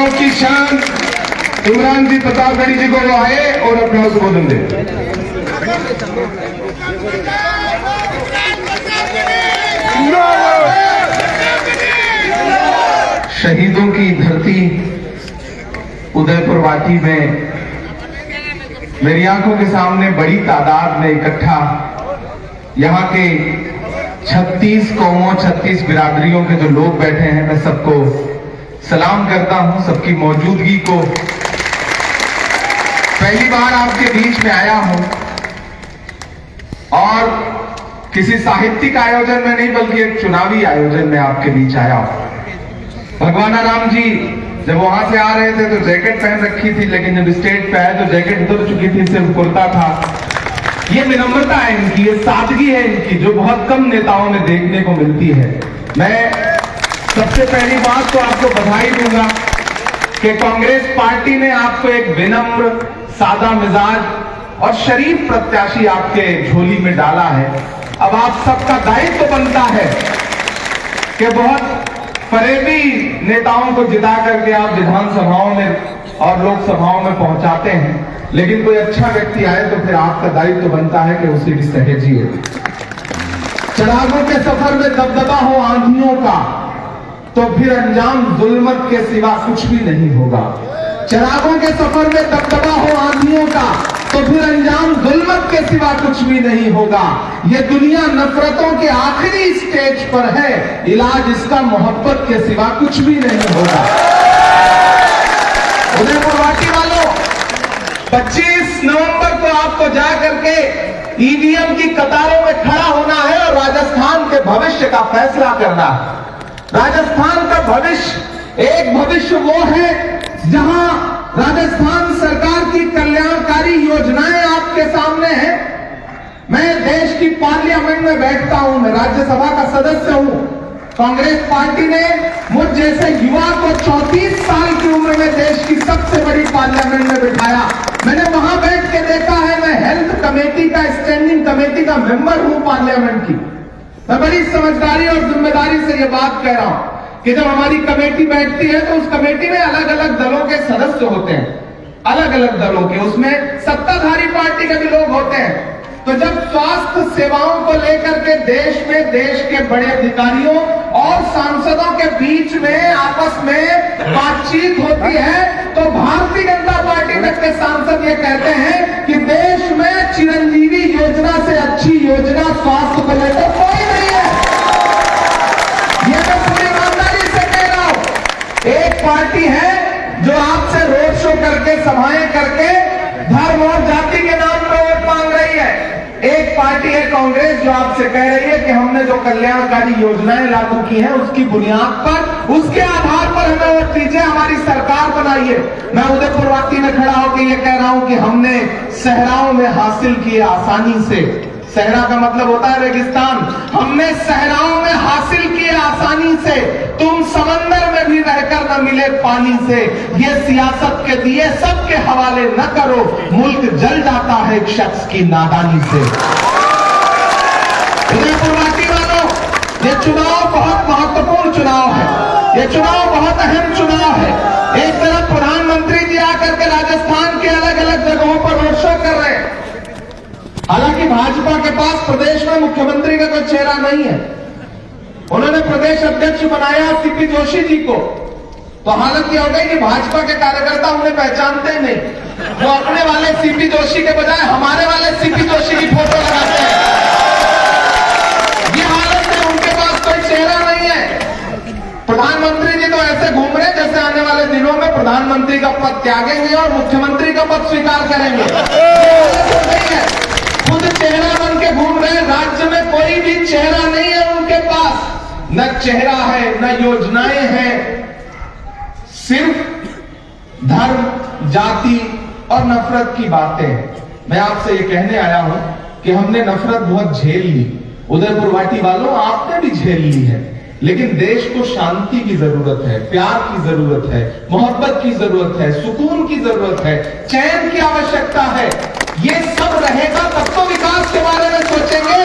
गांव की शान इमरान जी प्रतापगढ़ी जी को वो आए और अपना संबोधन दे। शहीदों की धरती उदयपुर वाटी में मेरी आंखों के सामने बड़ी तादाद में इकट्ठा यहाँ के 36 कौमों 36 बिरादरियों के जो लोग बैठे हैं, मैं सबको सलाम करता हूं, सबकी मौजूदगी को। पहली बार आपके बीच में आया हूं और किसी साहित्यिक आयोजन में नहीं बल्कि एक चुनावी आयोजन में आपके बीच आया हूं। भगवान राम जी जब वहां से आ रहे थे तो जैकेट पहन रखी थी, लेकिन जब स्टेज पे आए तो जैकेट उतर चुकी थी, सिर्फ कुर्ता था। ये विनम्रता है इनकी, ये सादगी है इनकी, जो बहुत कम नेताओं में देखने को मिलती है। मैं सबसे पहली बात तो आपको बधाई दूंगा कि कांग्रेस पार्टी ने आपको एक विनम्र, सादा मिजाज और शरीफ प्रत्याशी आपके झोली में डाला है। अब आप सबका दायित्व बनता है कि बहुत फरेबी नेताओं को जिता करके आप विधानसभाओं में और लोकसभाओं में पहुंचाते हैं, लेकिन कोई अच्छा व्यक्ति आए तो फिर आपका दायित्व बनता है कि उसे भी सहेजिए। चरागों के सफर में दबदबा हो आंधियों का तो फिर अंजाम जुल्मत के सिवा कुछ भी नहीं होगा। चरागों के सफर में दबदबा हो आंधियों का तो फिर अंजाम जुल्मत के सिवा कुछ भी नहीं होगा। ये दुनिया नफरतों के आखिरी स्टेज पर है, इलाज इसका मोहब्बत के सिवा कुछ भी नहीं होगा। उदयपुर वाटी वालों, 25 नवंबर को आपको जा करके ईवीएम की कतारों में खड़ा होना है और राजस्थान के भविष्य का फैसला करना है। राजस्थान का भविष्य एक भविष्य वो है जहां राजस्थान सरकार की कल्याणकारी योजनाएं आपके सामने हैं। मैं देश की पार्लियामेंट में बैठता हूं, मैं राज्यसभा का सदस्य हूं। कांग्रेस पार्टी ने मुझ जैसे युवा को 34 साल की उम्र में देश की सबसे बड़ी पार्लियामेंट में बिठाया। मैंने वहां बैठ के देखा है, मैं हेल्थ कमेटी का, स्टैंडिंग कमेटी का मेंबर हूं पार्लियामेंट की। मैं बड़ी समझदारी और जिम्मेदारी से ये बात कह रहा हूं कि जब हमारी कमेटी बैठती है तो उस कमेटी में अलग अलग दलों के सदस्य होते हैं, अलग अलग दलों के, उसमें सत्ताधारी पार्टी के भी लोग होते हैं। तो जब स्वास्थ्य सेवाओं को लेकर के देश में देश के बड़े अधिकारियों और सांसदों के बीच में आपस में बातचीत होती है तो भारतीय जनता पार्टी तक के सांसद ये कहते हैं कि देश में चिरंजीवी योजना से अच्छी योजना स्वास्थ्य को लेकर कोई नहीं है। ये मैं पूरी ईमानदारी से कह रहा हूं। एक पार्टी है जो आपसे रोड शो करके, सभाएं करके धर्म और जाति के नाम पर वोट मांग रही है। एक पार्टी है कांग्रेस जो आपसे कह रही है कि हमने जो कल्याणकारी योजनाएं लागू की हैं उसकी बुनियाद पर, उसके आधार पर हमें वोट दीजिए, हमारी सरकार बनाइए। मैं उदयपुर वाटी में खड़ा होकर ये कह रहा हूं कि हमने सहराओं में हासिल किए आसानी से, सहरा का मतलब होता है रेगिस्तान, हमने सहराओं में हासिल किए आसानी से, तुम समंदर में भी रहकर न मिले पानी से। ये सियासत के दिए सबके हवाले न करो, मुल्क जल जाता है एक शख्स की नादानी से। उदयपुर वाटी वालों, ये चुनाव बहुत महत्वपूर्ण चुनाव है, ये चुनाव बहुत अहम चुनाव है। एक तरफ प्रधानमंत्री जी आकर के राजस्थान के अलग अलग जगहों पर रोड शो कर रहे हैं। हालांकि भाजपा के पास प्रदेश में मुख्यमंत्री का कोई चेहरा नहीं है। उन्होंने प्रदेश अध्यक्ष बनाया सीपी जोशी जी को, तो हालत यह हो गई कि भाजपा के कार्यकर्ता उन्हें पहचानते नहीं, जो अपने वाले सीपी जोशी के बजाय हमारे वाले सीपी जोशी की फोटो लगाते हैं। ये हालत है, उनके पास कोई चेहरा नहीं है। प्रधानमंत्री जी तो ऐसे घूम रहे जैसे आने वाले दिनों में प्रधानमंत्री का पद त्यागेंगे और मुख्यमंत्री का पद स्वीकार करेंगे। खुद चेहरा बन के घूम रहे, राज्य में कोई भी चेहरा नहीं है उनके पास, न चेहरा है न योजनाएं हैं, सिर्फ धर्म, जाति और नफरत की बातें। मैं आपसे ये कहने आया हूं कि हमने नफरत बहुत झेल ली। उदयपुर वाटी वालों, आपने भी झेल ली है, लेकिन देश को शांति की जरूरत है, प्यार की जरूरत है, मोहब्बत की जरूरत है, सुकून की जरूरत है, चैन की आवश्यकता है। ये सब रहेगा तब तो विकास के बारे में सोचेंगे।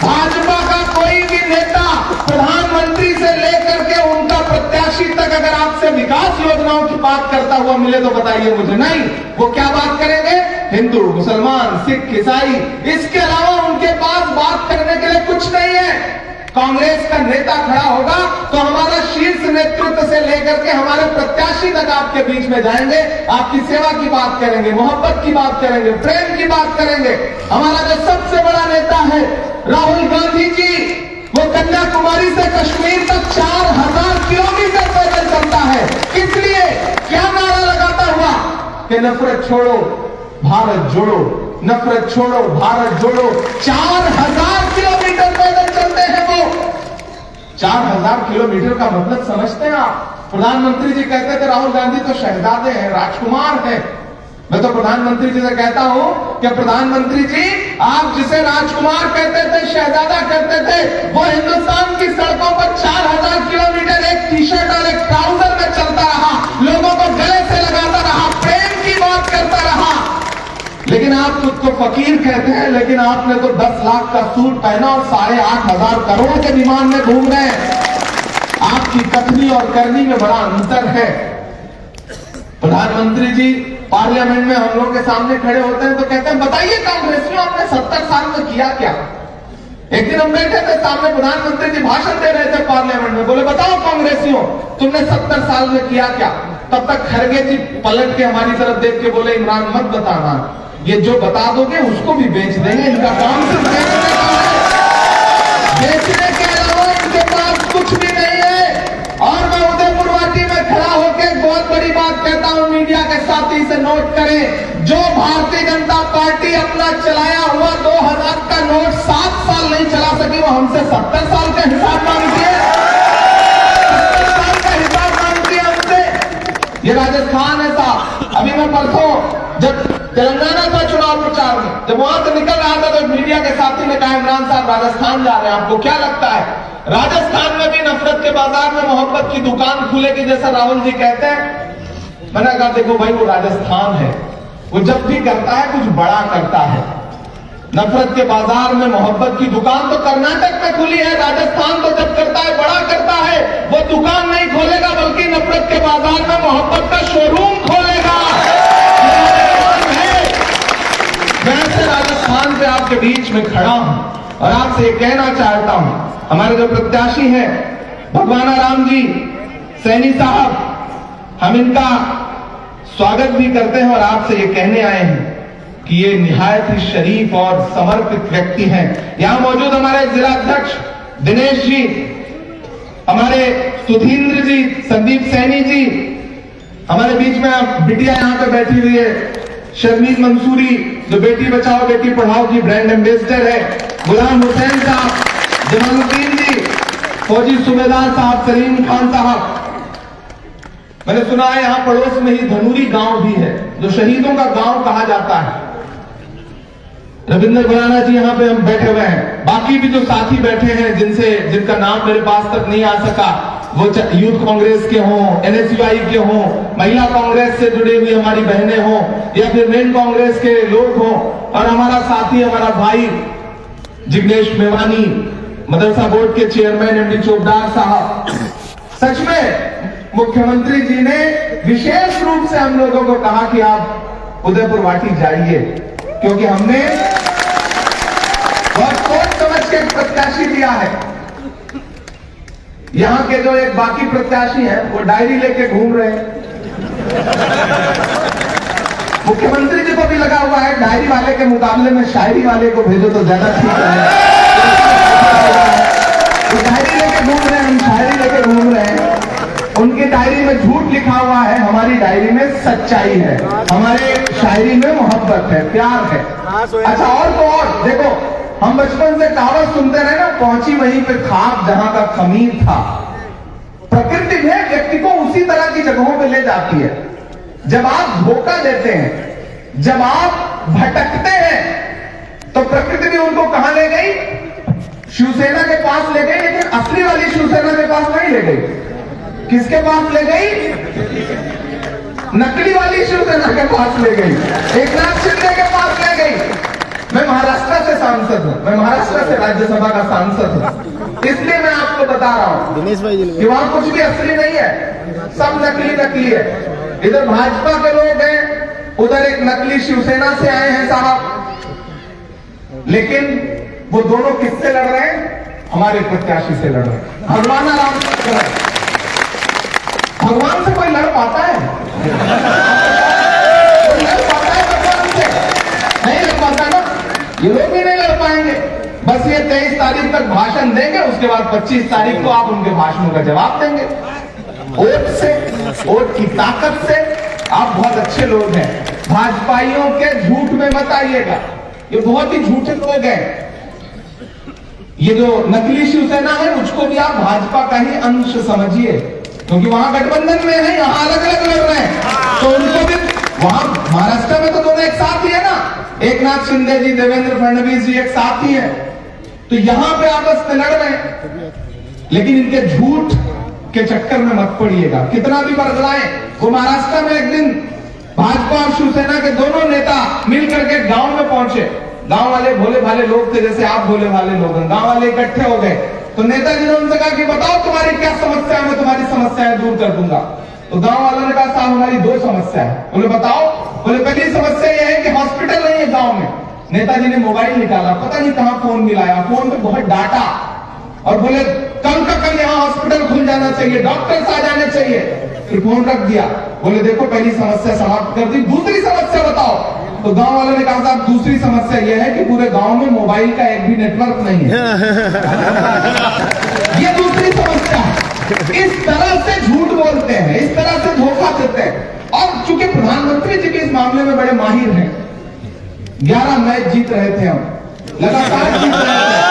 भाजपा का कोई भी नेता प्रधानमंत्री से लेकर के उनका प्रत्याशी तक अगर आपसे विकास योजनाओं की बात करता हुआ मिले तो बताइए मुझे। नहीं, वो क्या बात करेंगे? हिंदू, मुसलमान, सिख, ईसाई, इसके अलावा उनके पास बात करने के लिए कुछ नहीं है। कांग्रेस का नेता खड़ा होगा तो हमारा शीर्ष नेतृत्व से लेकर के हमारे प्रत्याशी तक आपके बीच में जाएंगे, आपकी सेवा की बात करेंगे, मोहब्बत की बात करेंगे, प्रेम की बात करेंगे। हमारा जो सबसे बड़ा नेता है राहुल गांधी जी, वो कन्याकुमारी से कश्मीर तक 4000 किलोमीटर पैदल चलता है। किस लिए? क्या नारा लगाता हुआ कि नफरत छोड़ो भारत जोड़ो, नफरत छोड़ो भारत जोड़ो। 4000 किलोमीटर पैदल चलते हैं वो। 4000 किलोमीटर का मतलब समझते हैं आप? प्रधानमंत्री जी कहते थे राहुल गांधी तो शहजादे हैं, राजकुमार हैं। मैं तो प्रधानमंत्री जी से कहता हूं कि प्रधानमंत्री जी, आप जिसे राजकुमार कहते थे, शहजादा कहते थे, वो हिंदुस्तान की सड़कों पर 4000 किलोमीटर एक टी शर्ट और एक ट्राउजर में चलता रहा, लोगों को गले से लगाता रहा, प्रेम की बात करता रहा। लेकिन आप खुद को फकीर कहते हैं, लेकिन आपने तो 10 लाख का सूट पहना और 8,500 करोड़ के विमान में घूम रहे हैं। आपकी कथनी और करनी में बड़ा अंतर है। प्रधानमंत्री जी पार्लियामेंट में हम लोग के सामने खड़े होते हैं तो कहते हैं बताइए कांग्रेसियों आपने 70 साल में किया क्या? एक दिन हम बैठे थे सामने, प्रधानमंत्री जी भाषण दे रहे थे पार्लियामेंट में, बोले बताओ कांग्रेसियों तुमने 70 साल में किया क्या? तब तक खड़गे जी पलट के हमारी तरफ देख के बोले इमरान मत बताना, ये जो बता दोगे उसको भी बेच देंगे, इनका काम सिर्फ बेचने का है, बेचने के अलावा इनके पास कुछ भी नहीं है। और मैं उदयपुर वाटी में खड़ा होकर एक बहुत बड़ी बात कहता हूं, मीडिया के साथी से नोट करें, जो भारतीय जनता पार्टी अपना चलाया हुआ 2000 का नोट 7 साल नहीं चला सकी, वो हमसे 70 साल का हिसाब मांगती है, 70 साल का हिसाब मांगती है हमसे। ये राजस्थान है साहब। अभी मैं परसों जब तेलंगाना था चुनाव प्रचार में, जब वहां से निकल रहा था तो मीडिया के साथी ने कहा इमरान साहब राजस्थान जा रहे हैं, आपको क्या लगता है राजस्थान में भी नफरत के बाजार में मोहब्बत की दुकान खुलेगी जैसा राहुल जी कहते हैं? मैंने कहा देखो भाई, वो राजस्थान है, वो जब भी करता है कुछ बड़ा करता है। नफरत के बाजार में मोहब्बत की दुकान तो कर्नाटक में खुली है, राजस्थान तो जब करता है बड़ा करता है। वो दुकान नहीं खोलेगा बल्कि नफरत के बाजार में मोहब्बत का शोरूम खोलेगा। मैं राजस्थान पे आपके बीच में खड़ा हूं और आपसे ये कहना चाहता हूं, हमारे जो प्रत्याशी हैं भगवाना राम जी सैनी साहब, हम इनका स्वागत भी करते हैं और आपसे ये कहने आए हैं कि ये निहायत ही शरीफ और समर्पित व्यक्ति हैं। यहां मौजूद हमारे जिला अध्यक्ष दिनेश जी, हमारे सुधींद्र जी, संदीप सैनी जी, हमारे बीच में बिटिया यहां पे बैठी हुई है शर्मीन मंसूरी, जो बेटी बचाओ बेटी पढ़ाओ की ब्रांड एम्बेसडर है, गुलाम हुसैन साहब, जमालुद्दीन जी, फौजी सूबेदार साहब, सलीम खान साहब। मैंने सुना है यहां पड़ोस में ही धनूरी गांव भी है जो शहीदों का गांव कहा जाता है। रविंद्र गुलाना जी यहाँ पे हम बैठे हुए हैं, बाकी भी जो साथी बैठे हैं जिनका नाम मेरे पास तक नहीं आ सका, वो यूथ कांग्रेस के हों, एनएसयूआई के हों, महिला कांग्रेस से जुड़ी हुई हमारी बहनें हों, या फिर मेन कांग्रेस के लोग हों, और हमारा साथी हमारा भाई जिग्नेश मेवानी, मदरसा बोर्ड के चेयरमैन एमडी चोपदार साहब। सच में मुख्यमंत्री जी ने विशेष रूप से हम लोगों को कहा कि आप उदयपुर वाटी जाइए, क्योंकि हमने बहुत सोच समझ के प्रत्याशी दिया है। यहां के जो एक बाकी प्रत्याशी हैं वो डायरी लेके घूम रहे हैं। मुख्यमंत्री जी को भी लगा हुआ है डायरी वाले के मुकाबले में शायरी वाले को भेजो तो ज्यादा ठीक है। वो डायरी लेके घूम रहे हैं, हम शायरी लेके घूम रहे हैं। उनकी डायरी में झूठ लिखा हुआ है, हमारी डायरी में सच्चाई है, हमारे शायरी में मोहब्बत है, प्यार है। अच्छा, और तो और देखो, हम बचपन से कहावत सुनते रहे ना, पहुंची वहीं पे खाक जहां का खमीर था। प्रकृति में व्यक्ति को उसी तरह की जगहों पे ले जाती है। जब आप धोखा देते हैं, जब आप भटकते हैं, तो प्रकृति भी उनको कहां ले गई? शिवसेना के पास ले गई, लेकिन असली वाली शिवसेना के पास नहीं ले गई। किसके पास ले गई? नकली वाली शिवसेना के पास ले गई, एकनाथ शिंदे के पास ले गई। मैं महाराष्ट्र से सांसद हूं, मैं महाराष्ट्र से राज्यसभा का सांसद हूं, इसलिए मैं आपको बता रहा हूं कि वहां कुछ भी असली नहीं है। सब नकली नकली है। इधर भाजपा के लोग हैं, उधर एक नकली शिवसेना से आए हैं साहब, लेकिन वो दोनों किससे लड़ रहे हैं? हमारे प्रत्याशी से लड़ रहे हैं, भगवान राम से। भगवान से कोई लड़ पाता है? कोई लड़ पाता है भगवान से? नहीं लड़ पाता ना, ये लोग भी नहीं लड़ पाएंगे। बस ये 23 तारीख तक भाषण देंगे, उसके बाद 25 तारीख को आप उनके भाषणों का जवाब देंगे। वोट से, वोट की ताकत से। आप बहुत अच्छे लोग हैं, भाजपाइयों के झूठ में मत आइएगा, ये बहुत ही झूठे लोग हैं। ये जो नकली शिवसेना है, उसको भी आप भाजपा का ही अंश समझिए, क्योंकि वहां गठबंधन में है, यहाँ अलग अलग लड़ रहे हैं, तो उनको भी वहां महाराष्ट्र में तो दोनों एक साथ ही है ना, एकनाथ शिंदे जी, देवेंद्र फडणवीस जी एक साथ ही है, तो यहां पे आपस में लड़ रहे हैं। लेकिन इनके झूठ के चक्कर में मत पड़िएगा, कितना भी बरगलाएं। वो महाराष्ट्र में एक दिन भाजपा और शिवसेना के दोनों नेता मिलकर के गांव में पहुंचे। गांव वाले भोले भाले लोग थे, जैसे आप भोले भाले लोग हैं। गांव वाले इकट्ठे हो गए, तो नेताजी ने उनसे कहा कि बताओ तुम्हारी क्या समस्या है, मैं तुम्हारी समस्याएं दूर कर दूंगा। तो गांव वालों ने कहा साहब हमारी 2 समस्या है। बोले बताओ? बोले पहली समस्या यह है कि हॉस्पिटल नहीं है गांव में। नेताजी ने मोबाइल निकाला, पता नहीं कहां फोन मिलाया, फोन पे बहुत डाटा, और बोले कल का कल यहाँ हॉस्पिटल खुल जाना चाहिए, डॉक्टर्स आ जाने चाहिए। फिर फोन रख दिया, बोले देखो पहली समस्या समाप्त कर दी, दूसरी समस्या बताओ। तो गांव वालों ने कहा साहब दूसरी समस्या यह है कि पूरे गांव में मोबाइल का एक भी नेटवर्क नहीं है। ये दूसरी समस्या है। इस तरह से झूठ बोलते हैं, इस तरह से धोखा देते हैं। और चूंकि प्रधानमंत्री जी भी इस मामले में बड़े माहिर हैं, 11 मैच जीत रहे थे, हम लगातार जीत रहे थे।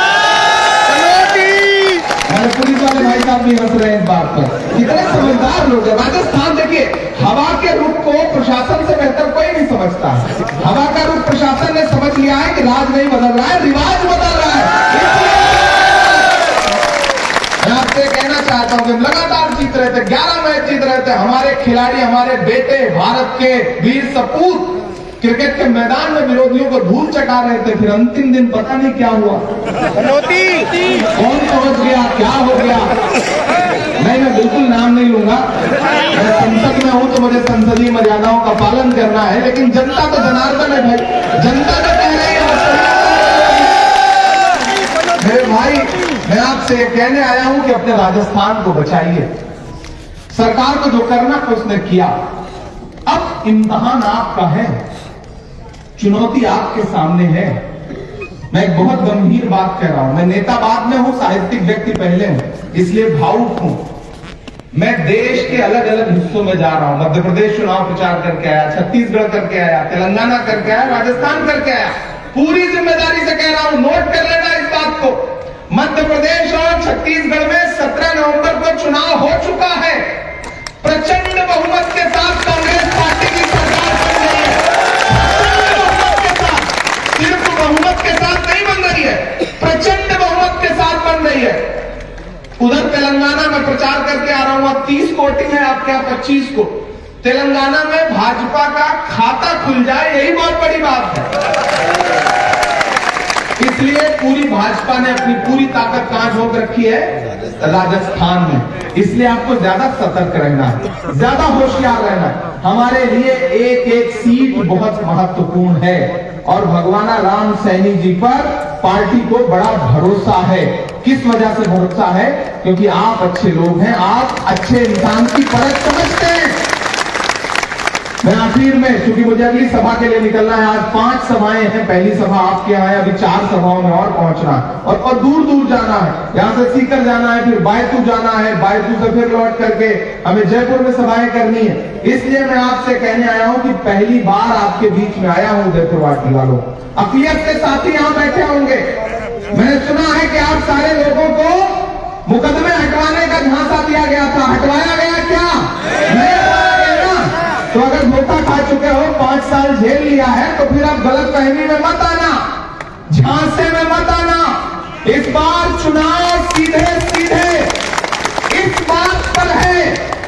पुलिस वाले भाई साहब भी हंस रहे हैं इस बात पर, कितने समझदार लोग हैं। राजस्थान देखिए, हवा के रुख को प्रशासन से बेहतर कोई नहीं समझता है। हवा का रुख प्रशासन ने समझ लिया है कि राज नहीं बदल रहा है, रिवाज बदल रहा है। मैं आपसे कहना चाहता हूं कि लगातार जीत रहे थे, 11 मैच जीत रहे थे। हमारे खिलाड़ी, हमारे बेटे, भारत के वीर सपूत क्रिकेट के मैदान में विरोधियों को धूल चटा रहे थे। फिर अंतिम दिन पता नहीं क्या हुआ, कौन पहुंच गया, क्या हो गया। नहीं, मैं बिल्कुल नाम नहीं लूंगा, मैं संसद में हूं तो मुझे संसदीय मर्यादाओं का पालन करना है। लेकिन जनता तो जनार्दन है भाई, जनता तो कह रही है। मेरे भाई, मैं आपसे कहने आया हूं कि अपने राजस्थान को बचाइए। सरकार को जो करना था उसने किया, अब इम्तिहान आपका है, चुनौती आपके सामने है। मैं एक बहुत गंभीर बात कह रहा हूं, मैं नेता बाद में हूं, साहित्यिक व्यक्ति पहले हूं, इसलिए भावुक हूं। मैं देश के अलग अलग हिस्सों में जा रहा हूं। मध्य प्रदेश चुनाव प्रचार करके आया, छत्तीसगढ़ करके आया, तेलंगाना करके आया, राजस्थान करके आया। पूरी जिम्मेदारी से कह रहा हूं, नोट कर लेना इस बात को। मध्य प्रदेश और छत्तीसगढ़ में 17 नवंबर को चुनाव हो चुका है। प्रचंड बहुमत के साथ कांग्रेस पार्टी की सरकार बन रही है। सिर्फ बहुमत के साथ नहीं बन रही है, प्रचंड बहुमत के साथ बन रही है। उधर तेलंगाना में प्रचार करके आ रहा हूं, 30 कोटी है आपके यहाँ 25 को। तेलंगाना में भाजपा का खाता खुल जाए, यही बहुत बड़ी बात है। इसलिए पूरी भाजपा ने अपनी पूरी ताकत कहां झोंक रखी है? राजस्थान में। इसलिए आपको ज्यादा सतर्क रहना है, ज्यादा होशियार रहना है। हमारे लिए एक एक सीट बहुत महत्वपूर्ण है और भगवान राम सैनी जी पर पार्टी को बड़ा भरोसा है। किस वजह से भरोसा है? क्योंकि आप अच्छे लोग हैं, आप अच्छे इंसान की परख समझते हैं। मैं आखिर में, क्योंकि मुझे अगली सभा के लिए निकलना है, आज 5 सभाएं हैं, पहली सभा आपके यहाँ है, अभी 4 सभाओं में और पहुंचना है और दूर दूर जाना है। यहां से सीकर जाना है, फिर बायतू जाना है, बायतू से फिर लौट करके हमें जयपुर में सभाएं करनी है। इसलिए मैं आपसे कहने आया हूं कि पहली बार आपके बीच में आया हूं उदयपुर वाटी वालों। अकलियत के साथी यहां बैठे होंगे। मैंने सुना है कि आप सारे लोगों को मुकदमे हटवाने का झांसा दिया गया था, हटवाया गया क्या? नहीं हटवाया गया। तो अगर धोखा खा चुके हो, 5 साल झेल लिया है, तो फिर आप गलतफहमी में मत आना, झांसे में मत आना। इस बार चुनाव सीधे सीधे इस बात पर है,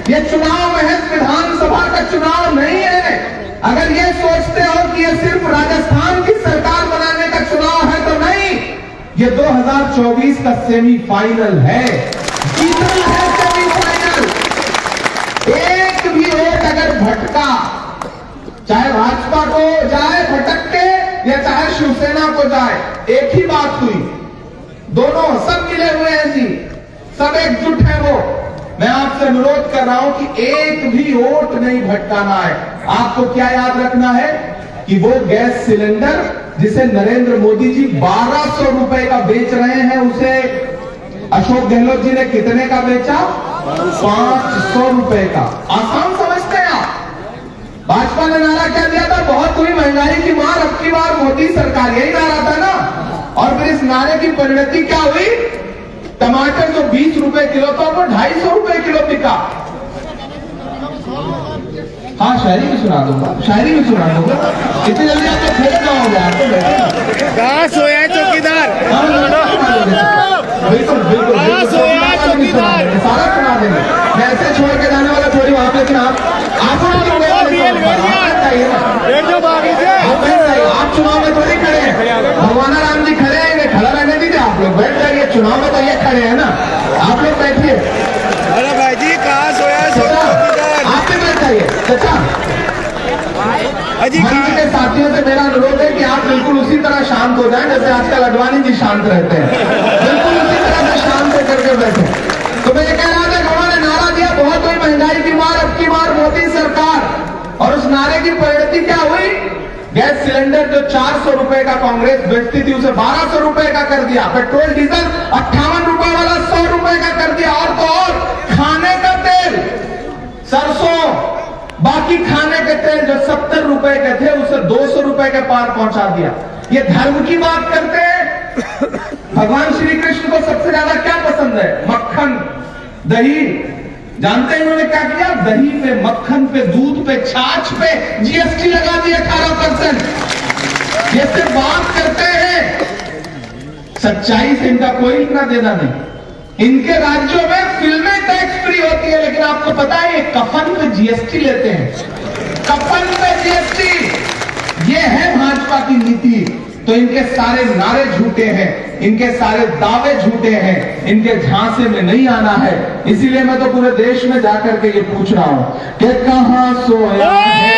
ये चुनाव महज विधानसभा का चुनाव नहीं है। अगर ये सोचते हो कि ये सिर्फ राजस्थान की सरकार बनाने का चुनाव है, तो नहीं, ये 2024 का सेमीफाइनल है, जीतना है सेमीफाइनल। या चाहे शिवसेना को जाए, एक ही बात हुई, दोनों सब मिले हुए हैं जी, सब एकजुट है वो। मैं आपसे अनुरोध कर रहा हूं कि एक भी वोट नहीं भटकाना है। आपको क्या याद रखना है कि वो गैस सिलेंडर जिसे नरेंद्र मोदी जी 1200 रुपए का बेच रहे हैं, उसे अशोक गहलोत जी ने कितने का बेचा? 500 रुपए का। आसान समझते हैं आप? भाजपा ने नारा क्या दिया था? बहुत हुई महंगाई की मार, अब की बार मोदी सरकार, यही नारा था ना। और फिर इस नारे की परिणति क्या हुई? टमाटर जो 20 रुपए किलो था वो 250 रुपए किलो बिका। हाँ, शायरी में सुना दूंगा, शायरी में सुना दूंगा। इतनी जल्दी आप तो खेल जाओगे, आप तो बैठे कहाँ सोया चौकीदार? बिल्कुल बिल्कुल चौकीदार, सारा सुना देंगे। मैं ऐसे छोड़ के जाने वाला थोड़ी वहां, लेकिन आप चुनाव में थोड़ी खड़े हैं, भगवान राम जी खड़े हैं, खड़ा रहने दीजिए। आप लोग बैठ जाइए, चुनाव में तो ये खड़े हैं ना, आप लोग बैठिए। अरे भाई जी कहाँ सोया आप भी बैठ जाइए। चाचा मंच के साथियों से मेरा अनुरोध है कि आप बिल्कुल उसी तरह शांत हो जाएं जैसे आजकल अडवाणी जी शांत रहते हैं, बिल्कुल उसी तरह से शांत होकर के बैठे। तो मैं ये कह रहा था कि उन्होंने नारा दिया, बहुत हुई महंगाई की मार, अब की बार मोदी सरकार, और उस नारे की परिणति क्या हुई? गैस सिलेंडर जो 400 रुपए का कांग्रेस बेचती थी उसे 1200 रुपए का कर दिया। पेट्रोल डीजल 58 रुपए वाला 100 रुपए का कर दिया। और तो और खाने का तेल, सरसों, बाकी खाने के तेल जो 70 रुपए के थे उसे 200 रुपए के पार पहुंचा दिया। ये धर्म की बात करते हैं। भगवान श्री कृष्ण को सबसे ज्यादा क्या पसंद है? मक्खन, दही। जानते हैं इन्होंने क्या किया? दही पे, मक्खन पे, दूध पे, छाछ पे जीएसटी लगा दिया 18%। ये सिर्फ बात करते हैं, सच्चाई से इनका कोई लेना देना नहीं। इनके राज्यों में फिल्में टैक्स फ्री होती है, लेकिन आपको पता है ये कफन पे जीएसटी लेते हैं, कफन पे जीएसटी। ये है भाजपा की नीति। तो इनके सारे नारे झूठे हैं, इनके सारे दावे झूठे हैं, इनके झांसे में नहीं आना है। इसीलिए मैं तो पूरे देश में जाकर के ये पूछ रहा हूं कि कहां सोया है,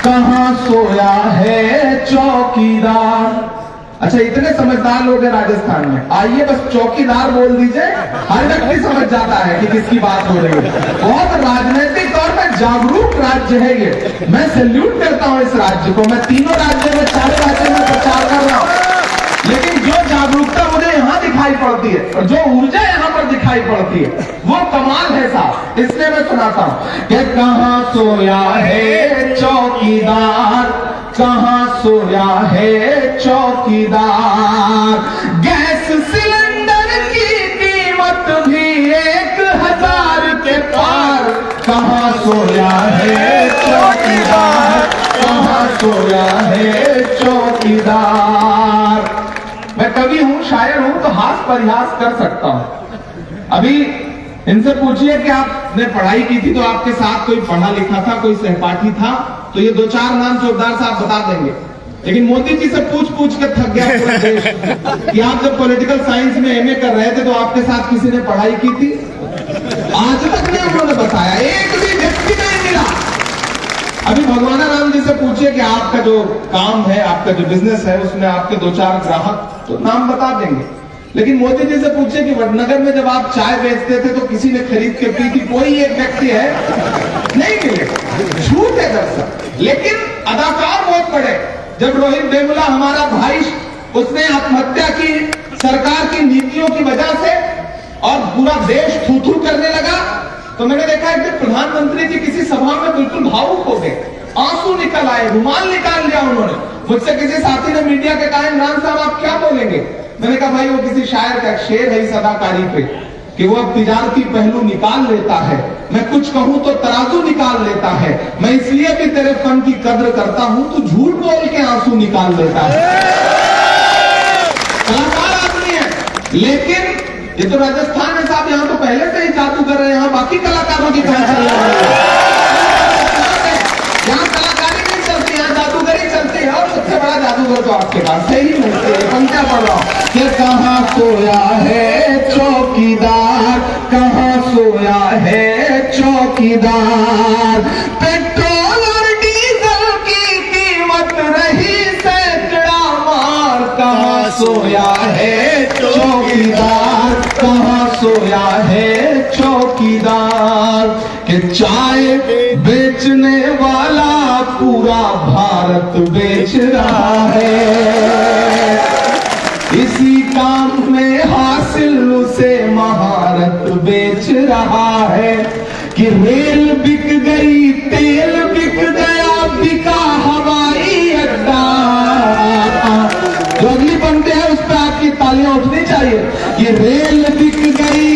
कहां सोया है चौकीदार। अच्छा, इतने समझदार लोग हैं राजस्थान में, आइए बस चौकीदार बोल दीजिए, हर व्यक्ति समझ जाता है कि किसकी बात हो रही है। बहुत राजनीतिक तौर पर जागरूक राज्य है ये। मैं सैल्यूट करता हूं इस राज्य को। मैं तीनों राज्यों में, चारों राज्यों में प्रचार कर रहा हूं, लेकिन जो जागरूकता मुझे यहाँ दिखाई पड़ती है और जो ऊर्जा यहाँ पर दिखाई पड़ती है वो कमाल है साहब। इसलिए मैं सुनाता हूं कि कहां सोया है चौकीदार, कहां सोया है चौकीदार। गैस सिलेंडर की कीमत भी 1000 के पार। कहां सोया है चौकीदार, कहां सोया है चौकीदार। मैं कवि हूं, शायर हूं, तो हास परिहास कर सकता हूं। अभी इनसे पूछिए कि आपने पढ़ाई की थी तो आपके साथ कोई पढ़ा लिखा था, कोई सहपाठी था, तो ये 2-4 नाम जोरदार से आप बता देंगे। लेकिन मोदी जी से पूछ पूछ के थक गया पूरा देश कि आप जब पॉलिटिकल साइंस में एमए कर रहे थे तो आपके साथ किसी ने पढ़ाई की थी? आज तक नहीं उन्होंने बताया, एक भी व्यक्ति नहीं मिला। अभी भगवान राम जी से पूछिए कि आपका जो काम है, आपका जो बिजनेस है, उसमें आपके 2-4 ग्राहक, तो नाम बता देंगे। लेकिन मोदी जी से पूछिए कि वडनगर में जब आप चाय बेचते थे तो किसी ने खरीद के पी थी, कोई एक व्यक्ति है? नहीं मिलेगा। झूठ है दरअसल। लेकिन अदाकार बहुत बड़े। जब रोहित वेमुला हमारा भाई, उसने आत्महत्या की सरकार की नीतियों की वजह से और पूरा देश थू-थू करने लगा, तो मैंने देखा है कि प्रधानमंत्री जी किसी सभा में बिल्कुल भावुक हो गए, आंसू निकल आए, रुमाल निकाल लिया उन्होंने। मुझसे किसी साथी ने मीडिया के कहा, इमरान साहब आप क्या बोलेंगे? मैंने कहा भाई वो किसी शायर का शेर है इस अदाकारी पे कि वो अब तिजारती पहलू निकाल लेता है, मैं कुछ कहूं तो तराजू निकाल लेता है, मैं इसलिए भी तेरे फन की कद्र करता हूं, तू झूठ बोल के आंसू निकाल लेता है। कलाकार आदमी है, लेकिन ये तो राजस्थान है साहब, यहाँ तो पहले से ही जादू कर रहे हैं, यहाँ बाकी कलाकारों की कहां चल रही है? यहाँ कलाकारी नहीं चलती, यहाँ जादूगरी चलती है। और सबसे बड़ा जादूगर तो आपके पास है ही नहीं। पंक्तियां पढ़ रहा हूं कि कहां सोया है चौकीदार, कहां सोया है चौकीदार। पेट्रोल और डीजल सोया है चौकीदार, कहाँ सोया है चौकीदार, कि चाय बेचने वाला पूरा भारत बेच रहा है। इसी काम में हासिल उसे महारत बेच रहा है, कि रेल बिक गई, तेल बिक गया, बिका हवाई अड्डा। जो अगली बनते हैं उस पर आपकी तालियां उठनी चाहिए। कि रेल बिक गई,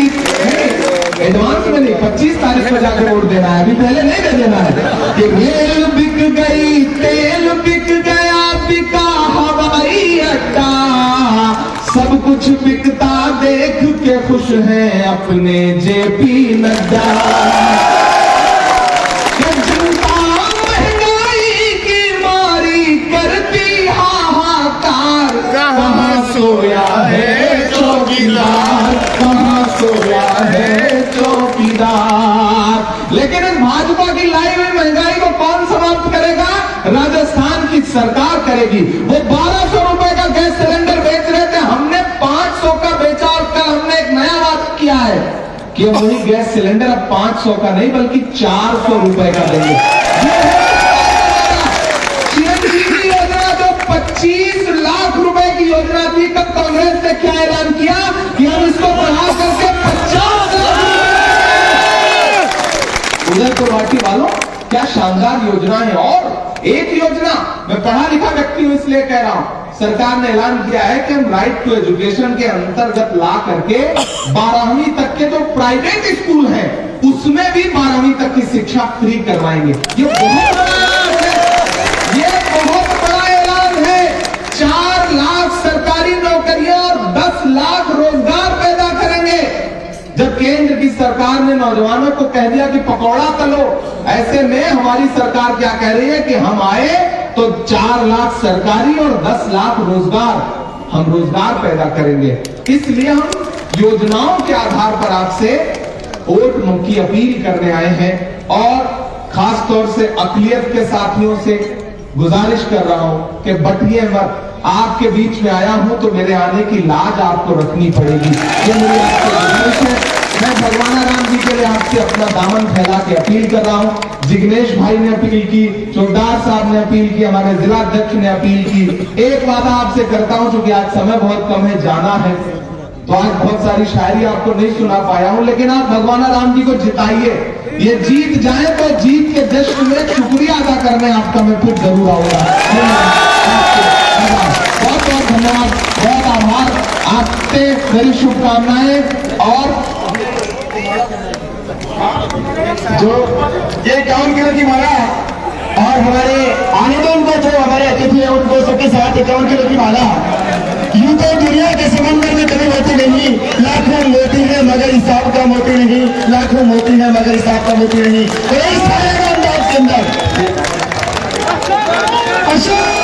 एडवांस में नहीं, 25 तारीख में जाकर वोट देना है, अभी पहले नहीं दे देना है। कि रेल बिक गई, तेल बिक गया, बिका हवाई अड्डा, सब कुछ बिकता देख के खुश हैं अपने जेपी नड्डा। जनता महंगाई की मारी करती हाहाकार, कहाँ सोया है चौकीदार, कहाँ सोया है चौकीदार। लेकिन इस भाजपा की लाई हुई महंगाई को कौन समाप्त करेगा? राजस्थान की सरकार करेगी। वो 1200 रुपए का गैस सिलेंडर बेच रहे थे, हमने 500 का बेचा, और कल हमने एक नया बात किया है कि वही गैस सिलेंडर अब 500 का नहीं बल्कि 400 रुपए का देंगे। सीएनजी की योजना जो 25 लाख रुपए की योजना थी, कब कांग्रेस ने क्या ऐलान किया कि हम इसको बढ़ा करके 50 लाख। उधर गुवाहाटी वालों, क्या शानदार योजना है। और एक योजना, मैं पढ़ा लिखा व्यक्ति हूं इसलिए कह रहा हूं, सरकार ने ऐलान किया है कि हम राइट टू एजुकेशन के अंतर्गत ला करके 12वीं तक के जो प्राइवेट स्कूल हैं उसमें भी 12वीं तक की शिक्षा फ्री करवाएंगे। ये बहुत बड़ा ऐलान है, ये बहुत बड़ा ऐलान है। 4 लाख सरकारी नौकरियां और 10 लाख रोजगार पैदा करेंगे। जब केंद्र की सरकार ने नौजवानों को कह दिया कि पकौड़ा तलो, ऐसे में हमारी सरकार क्या कह रही है कि हम आए तो 4 लाख सरकारी और 10 लाख रोजगार, हम रोजगार पैदा करेंगे। इसलिए हम योजनाओं के आधार पर आपसे वोट की अपील करने आए हैं, और खास तौर से अकलियत के साथियों से गुजारिश कर रहा हूं कि बटिए मत। आपके बीच में आया हूं तो मेरे आने की लाज आपको रखनी पड़ेगी, ये मेरी आपसे गुजारिश है। मैं भगवाना राम जी के लिए आपसे अपना दामन फैला के अपील कर रहा हूं। जिग्नेश भाई ने अपील की, चौधार साहब ने अपील की, हमारे जिला अध्यक्ष ने अपील की। एक वादा आपसे करता हूं, क्योंकि आज समय बहुत कम है, जाना है, तो आज बहुत सारी शायरी आपको नहीं सुना पाया हूं, लेकिन आप भगवाना राम जी को जिताइए। ये जीत जाए तो जीत के जश्न में शुक्रिया अदा करने आपका मैं फिर जरूर आऊंगा। बहुत बहुत धन्यवाद, बहुत आभार, आपसे मेरी शुभकामनाएं। और जो ये 51 किलो की माला, और हमारे आने दो उनको, जो हमारे अतिथि है उनको सबके साथ 51 किलो की माला। यूं तो दुनिया के समंदर में कभी मोती नहीं, लाखों मोती है मगर हिसाब का मोती नहीं, लाखों मोती है मगर हिसाब का मोती नहीं। तो इस अंदाज के अंदर अशोक